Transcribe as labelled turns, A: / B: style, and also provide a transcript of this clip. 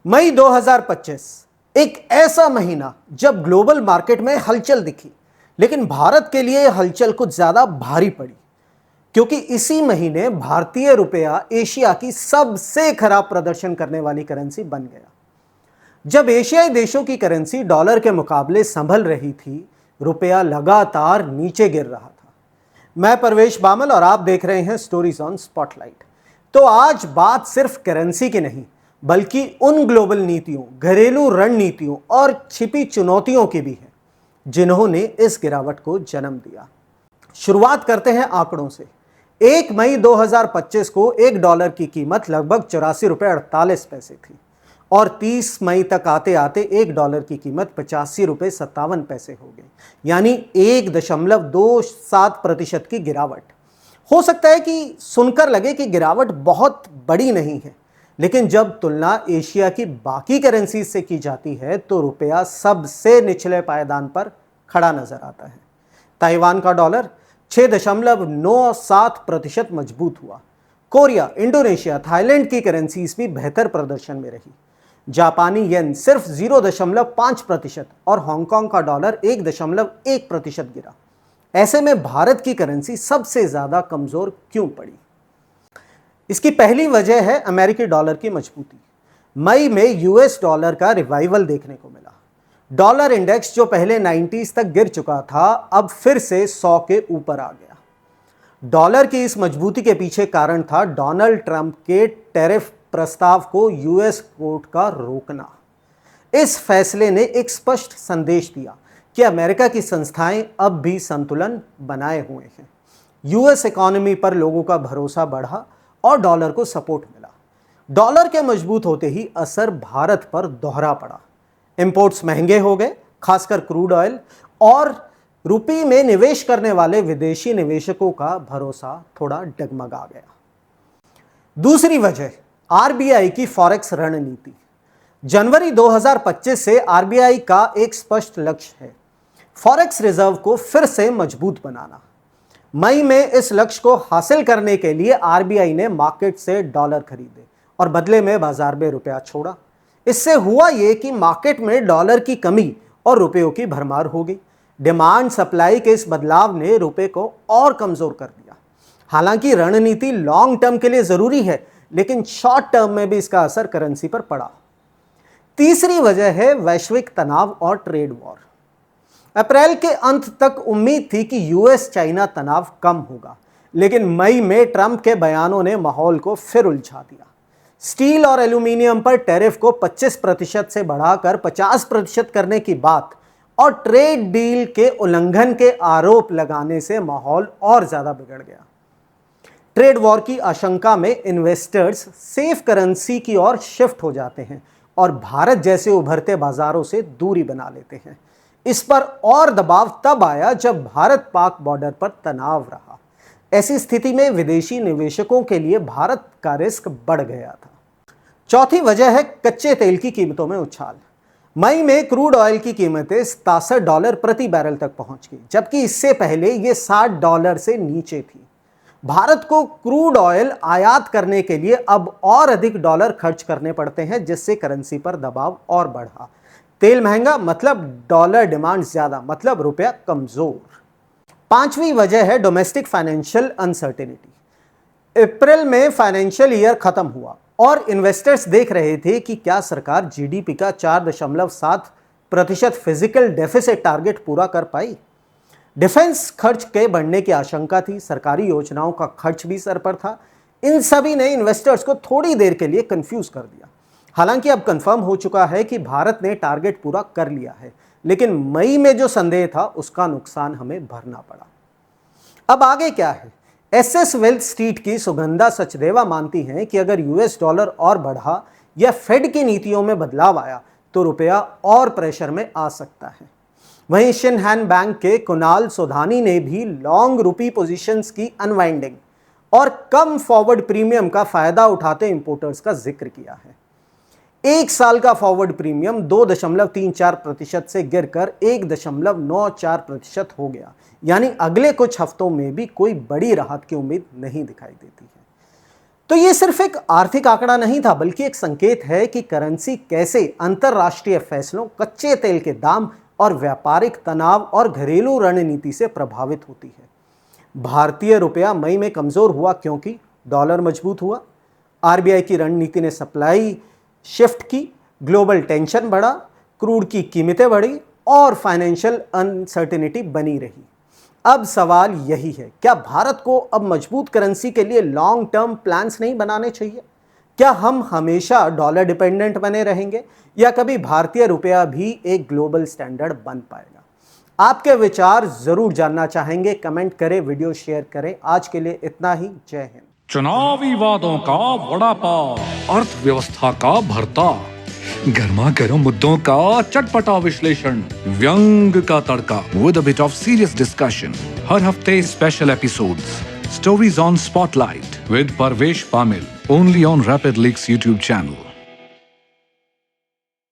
A: मई 2025 एक ऐसा महीना जब ग्लोबल मार्केट में हलचल दिखी, लेकिन भारत के लिए हलचल कुछ ज्यादा भारी पड़ी क्योंकि इसी महीने भारतीय रुपया एशिया की सबसे खराब प्रदर्शन करने वाली करेंसी बन गया। जब एशियाई देशों की करेंसी डॉलर के मुकाबले संभल रही थी, रुपया लगातार नीचे गिर रहा था। मैं परवेश बामल और आप देख रहे हैं स्टोरीज ऑन स्पॉटलाइट। तो आज बात सिर्फ करेंसी की नहीं, बल्कि उन ग्लोबल नीतियों, घरेलू रणनीतियों और छिपी चुनौतियों की भी है जिन्होंने इस गिरावट को जन्म दिया। शुरुआत करते हैं आंकड़ों से। 1 मई 2025 को $1 की कीमत लगभग 84 रुपये 48 पैसे थी और 30 मई तक आते आते $1 की कीमत 85 रुपये 57 पैसे हो गई, यानी 1.27% की गिरावट। हो सकता है कि सुनकर लगे कि गिरावट बहुत बड़ी नहीं है, लेकिन जब तुलना एशिया की बाकी करेंसी से की जाती है तो रुपया सबसे निचले पायदान पर खड़ा नजर आता है। ताइवान का डॉलर 6.97% मजबूत हुआ। कोरिया, इंडोनेशिया, थाईलैंड की करेंसीज भी बेहतर प्रदर्शन में रही। जापानी येन सिर्फ 0.5% और हांगकांग का डॉलर 1.1% गिरा। ऐसे में भारत की करेंसी सबसे ज्यादा कमजोर क्यों पड़ी? इसकी पहली वजह है अमेरिकी डॉलर की मजबूती। मई में यूएस डॉलर का रिवाइवल देखने को मिला। डॉलर इंडेक्स जो पहले 90s तक गिर चुका था, अब फिर से 100 के ऊपर आ गया। डॉलर की इस मजबूती के पीछे कारण था डोनाल्ड ट्रंप के टैरिफ प्रस्ताव को यूएस कोर्ट का रोकना। इस फैसले ने एक स्पष्ट संदेश दिया कि अमेरिका की संस्थाएं अब भी संतुलन बनाए हुए हैं। यूएस इकोनॉमी पर लोगों का भरोसा बढ़ा और डॉलर को सपोर्ट मिला। डॉलर के मजबूत होते ही असर भारत पर दोहरा पड़ा। इंपोर्ट्स महंगे हो गए, खासकर क्रूड ऑयल, और रुपये में निवेश करने वाले विदेशी निवेशकों का भरोसा थोड़ा डगमगा गया। दूसरी वजह आरबीआई की फॉरेक्स रणनीति। जनवरी 2025 से आरबीआई का एक स्पष्ट लक्ष्य है फॉरेक्स रिजर्व को फिर से मजबूत बनाना। मई में इस लक्ष्य को हासिल करने के लिए आरबीआई ने मार्केट से डॉलर खरीदे और बदले में बाजार में रुपया छोड़ा। इससे हुआ यह कि मार्केट में डॉलर की कमी और रुपयों की भरमार हो गई। डिमांड सप्लाई के इस बदलाव ने रुपये को और कमजोर कर दिया। हालांकि रणनीति लॉन्ग टर्म के लिए जरूरी है, लेकिन शॉर्ट टर्म में भी इसका असर करेंसी पर पड़ा। तीसरी वजह है वैश्विक तनाव और ट्रेड वॉर। अप्रैल के अंत तक उम्मीद थी कि यूएस चाइना तनाव कम होगा, लेकिन मई में ट्रंप के बयानों ने माहौल को फिर उलझा दिया। स्टील और एल्यूमिनियम पर टैरिफ को 25% से बढ़ाकर 50% करने की बात और ट्रेड डील के उल्लंघन के आरोप लगाने से माहौल और ज्यादा बिगड़ गया। ट्रेड वॉर की आशंका में इन्वेस्टर्स सेफ करेंसी की ओर शिफ्ट हो जाते हैं और भारत जैसे उभरते बाजारों से दूरी बना लेते हैं। इस पर और दबाव तब आया जब भारत पाक बॉर्डर पर तनाव रहा। ऐसी स्थिति में विदेशी निवेशकों के लिए भारत का रिस्क बढ़ गया था। चौथी वजह है कच्चे तेल की कीमतों में उछाल। मई में क्रूड ऑयल की कीमतें $67 प्रति बैरल तक पहुंच गई, जबकि इससे पहले यह $60 से नीचे थी। भारत को क्रूड ऑयल आयात करने के लिए अब और अधिक डॉलर खर्च करने पड़ते हैं, जिससे करेंसी पर दबाव और बढ़ा। तेल महंगा मतलब डॉलर डिमांड ज्यादा, मतलब रुपया कमजोर। पांचवी वजह है डोमेस्टिक फाइनेंशियल अनसर्टेनिटी। अप्रैल में फाइनेंशियल ईयर खत्म हुआ और इन्वेस्टर्स देख रहे थे कि क्या सरकार जीडीपी का 4.7% फिजिकल डेफिसिट टारगेट पूरा कर पाई। डिफेंस खर्च के बढ़ने की आशंका थी, सरकारी योजनाओं का खर्च भी सर पर था। इन सभी ने इन्वेस्टर्स को थोड़ी देर के लिए कंफ्यूज कर दिया। हालांकि अब कंफर्म हो चुका है कि भारत ने टारगेट पूरा कर लिया है, लेकिन मई में जो संदेह था उसका नुकसान हमें भरना पड़ा। अब आगे क्या है? एसएस वेल्थ स्ट्रीट की सुगंधा सचदेवा मानती हैं कि अगर यूएस डॉलर और बढ़ा या फेड की नीतियों में बदलाव आया तो रुपया और प्रेशर में आ सकता है। वहीं शिनहैन बैंक के कुणाल सोधानी ने भी लॉन्ग रुपी पोजीशंस की अनवाइंडिंग और कम फॉरवर्ड प्रीमियम का फायदा उठाते इंपोर्टर्स का जिक्र किया है। एक साल का फॉरवर्ड प्रीमियम 2.34% से गिरकर 1.94% हो गया, यानी अगले कुछ हफ्तों में भी कोई बड़ी राहत की उम्मीद नहीं दिखाई देती है। तो ये सिर्फ एक आर्थिक आंकड़ा नहीं था, बल्कि एक संकेत है कि करेंसी कैसे अंतरराष्ट्रीय फैसलों, कच्चे तेल के दाम और व्यापारिक तनाव और घरेलू रणनीति से प्रभावित होती है। भारतीय रुपया मई में कमजोर हुआ क्योंकि डॉलर मजबूत हुआ, आरबीआई की रणनीति ने सप्लाई शिफ्ट की, ग्लोबल टेंशन बढ़ा, क्रूड की कीमतें बढ़ी और फाइनेंशियल अनसर्टेनिटी बनी रही। अब सवाल यही है, क्या भारत को अब मजबूत करेंसी के लिए लॉन्ग टर्म प्लान्स नहीं बनाने चाहिए? क्या हम हमेशा डॉलर डिपेंडेंट बने रहेंगे या कभी भारतीय रुपया भी एक ग्लोबल स्टैंडर्ड बन पाएगा? आपके विचार जरूर जानना चाहेंगे, कमेंट करें, वीडियो शेयर करें। आज के लिए इतना ही। जय हिंद।
B: चुनावी वादों का वड़ा पाव, अर्थव्यवस्था का भरता, गर्मा गर्म मुद्दों का चटपटा विश्लेषण, व्यंग का तड़का with a bit of serious discussion. हर हफ्ते special episodes, stories on spotlight with Parvesh Pamil, only on rapid leaks YouTube channel.